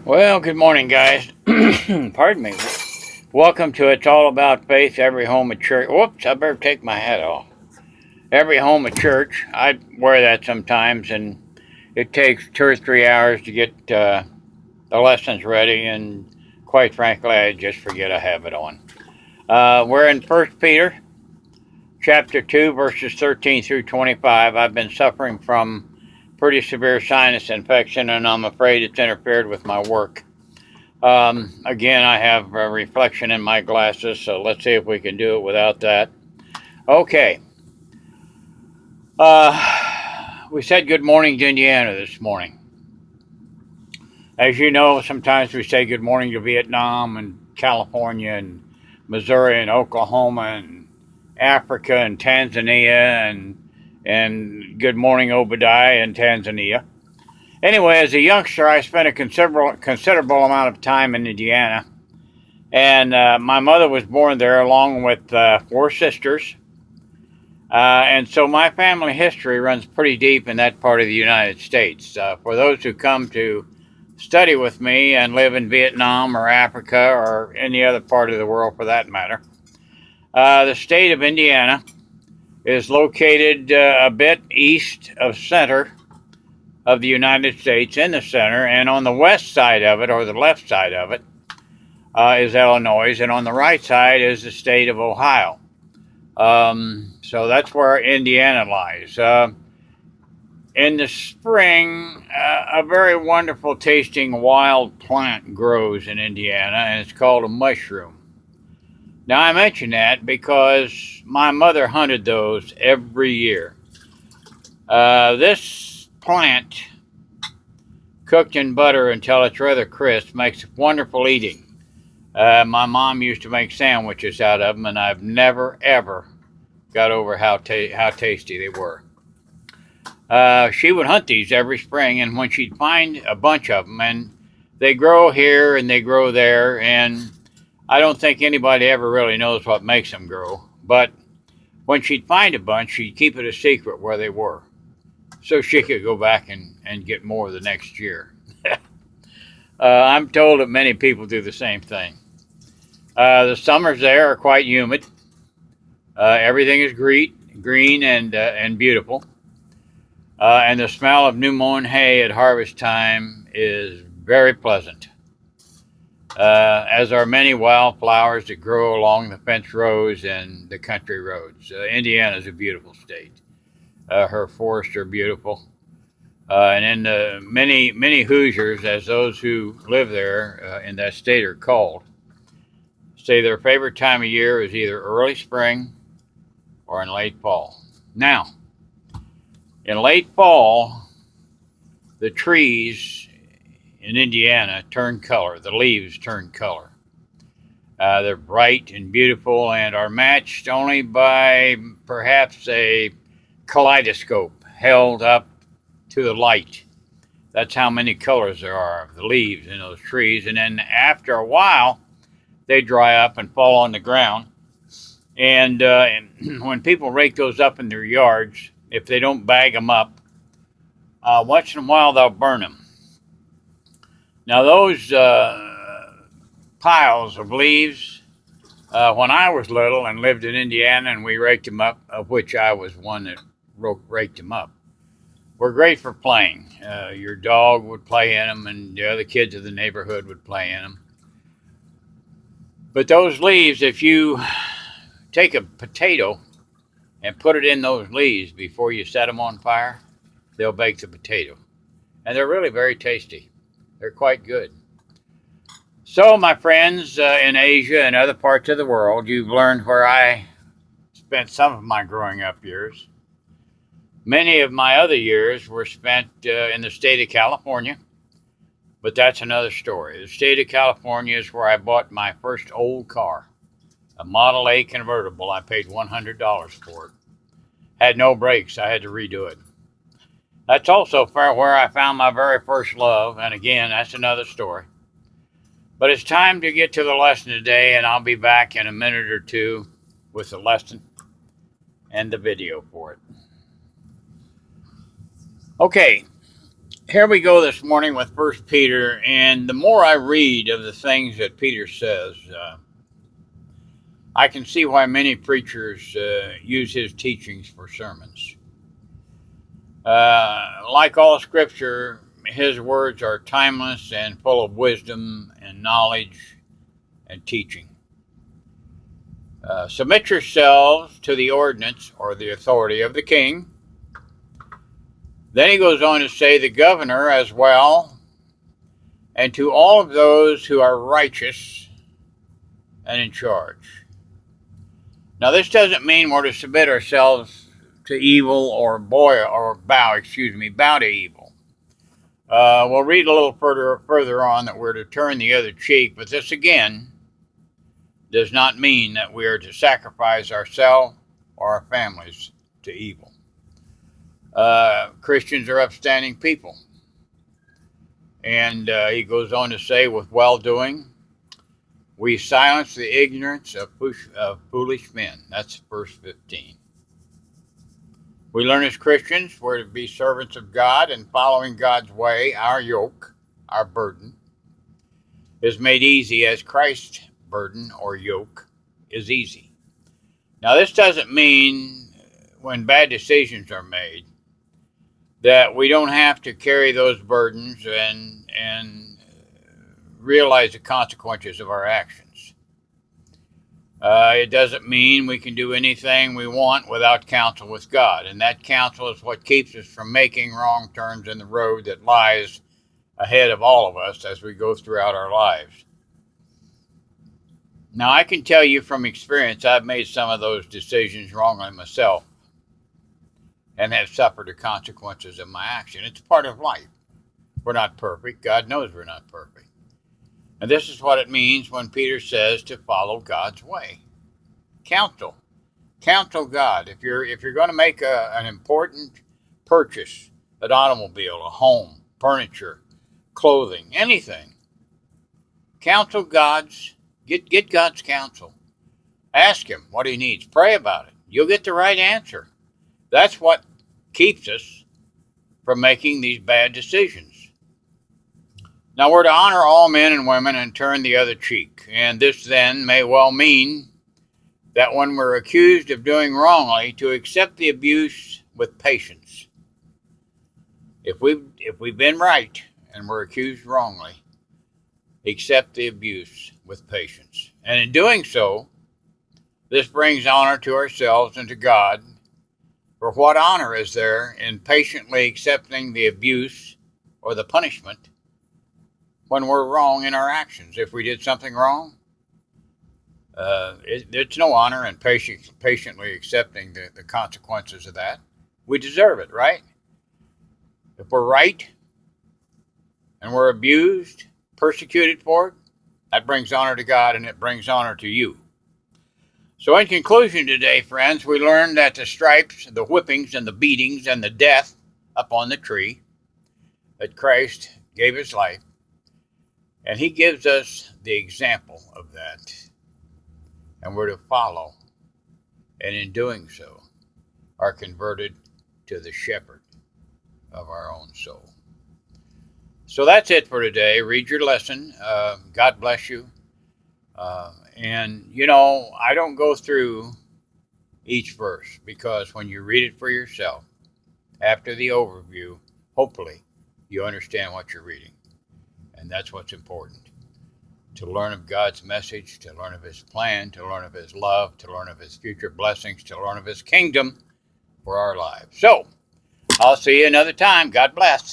Well, good morning, guys. Pardon me. Welcome to It's All About Faith, Every Home a Church. Whoops, I better take my hat off. Every home a church. I wear that sometimes, and it takes 2 or 3 hours to get the lessons ready, and quite frankly, I just forget I have it on. We're in First Peter, chapter 2, verses 13 through 25. I've been suffering from pretty severe sinus infection, and I'm afraid it's interfered with my work. Again, I have a reflection in my glasses, so let's see if we can do it without that. Okay. We said good morning to Indiana this morning. As you know, sometimes we say good morning to Vietnam and California and Missouri and Oklahoma and Africa and Tanzania and good morning Obadiah in Tanzania. Anyway, as a youngster, I spent a considerable amount of time in Indiana. And my mother was born there along with 4 sisters. And so my family history runs pretty deep in that part of the United States. For those who come to study with me and live in Vietnam or Africa or any other part of the world for that matter, the state of Indiana is located a bit east of center of the United States, in the center, and on the west side of it, or the left side of it, is Illinois, and on the right side is the state of Ohio. So that's where Indiana lies. In the spring, a very wonderful tasting wild plant grows in Indiana, and it's called a mushroom. Now, I mention that because my mother hunted those every year. This plant, cooked in butter until it's rather crisp, makes wonderful eating. My mom used to make sandwiches out of them, and I've never, ever got over how tasty they were. She would hunt these every spring, and when she'd find a bunch of them, and they grow here and they grow there, and I don't think anybody ever really knows what makes them grow, but when she'd find a bunch, she'd keep it a secret where they were, so she could go back and get more the next year. I'm told that many people do the same thing. The summers there are quite humid. Everything is green and beautiful. And the smell of new mown hay at harvest time is very pleasant. As are many wildflowers that grow along the fence rows and the country roads. Indiana is a beautiful state. Her forests are beautiful. And then the many Hoosiers, as those who live there in that state are called, say their favorite time of year is either early spring or in late fall. Now, in late fall, the trees in Indiana turn color. The leaves turn color. They're bright and beautiful and are matched only by perhaps a kaleidoscope held up to the light. That's how many colors there are of the leaves in those trees. And then after a while, they dry up and fall on the ground. And when people rake those up in their yards, if they don't bag them up, once in a while they'll burn them. Now those piles of leaves, when I was little and lived in Indiana and we raked them up, of which I was one that raked them up, were great for playing. Your dog would play in them and the other kids of the neighborhood would play in them. But those leaves, if you take a potato and put it in those leaves before you set them on fire, they'll bake the potato. And they're really very tasty. They're quite good. So, my friends in Asia and other parts of the world, you've learned where I spent some of my growing up years. Many of my other years were spent in the state of California, but that's another story. The state of California is where I bought my first old car, a Model A convertible. I paid $100 for it. Had no brakes. I had to redo it. That's also where I found my very first love, and again, that's another story. But it's time to get to the lesson today, and I'll be back in a minute or two with the lesson and the video for it. Okay, Here we go this morning with First Peter, and the more I read of the things that Peter says, I can see why many preachers use his teachings for sermons. Like all Scripture, his words are timeless and full of wisdom and knowledge and teaching. Submit yourselves to the ordinance or the authority of the king. Then he goes on to say the governor as well, and to all of those who are righteous and in charge. Now, this doesn't mean we're to submit ourselves to evil or bow to evil. We'll read a little further on that we're to turn the other cheek, but this again does not mean that we are to sacrifice ourselves or our families to evil. Christians are upstanding people. And he goes on to say, with well-doing, we silence the ignorance of foolish men. That's verse 15. We learn as Christians we're to be servants of God, and following God's way, our yoke, our burden, is made easy as Christ's burden or yoke is easy. Now, this doesn't mean when bad decisions are made that we don't have to carry those burdens and realize the consequences of our actions. It doesn't mean we can do anything we want without counsel with God, and that counsel is what keeps us from making wrong turns in the road that lies ahead of all of us as we go throughout our lives. Now, I can tell you from experience, I've made some of those decisions wrongly myself and have suffered the consequences of my action. It's part of life. We're not perfect. God knows we're not perfect. And this is what it means when Peter says to follow God's way. Counsel. Counsel God. If you're going to make an important purchase, an automobile, a home, furniture, clothing, anything, counsel get God's counsel. Ask him what he needs. Pray about it. You'll get the right answer. That's what keeps us from making these bad decisions. Now, we're to honor all men and women and turn the other cheek. And this then may well mean that when we're accused of doing wrongly, to accept the abuse with patience. If we've been right and we're accused wrongly, accept the abuse with patience. And in doing so, this brings honor to ourselves and to God. For what honor is there in patiently accepting the abuse or the punishment when we're wrong in our actions? If we did something wrong, it's no honor in patiently accepting the consequences of that. We deserve it, right? If we're right and we're abused, persecuted for it, that brings honor to God and it brings honor to you. So in conclusion today, friends, we learned that the stripes, the whippings, and the beatings, and the death up on the tree, that Christ gave his life, and he gives us the example of that, and we're to follow, and in doing so, are converted to the shepherd of our own soul. So that's it for today. Read your lesson. God bless you. And, I don't go through each verse because when you read it for yourself, after the overview, hopefully you understand what you're reading. And that's what's important. To learn of God's message, to learn of his plan, to learn of his love, to learn of his future blessings, to learn of his kingdom for our lives. So, I'll see you another time. God bless.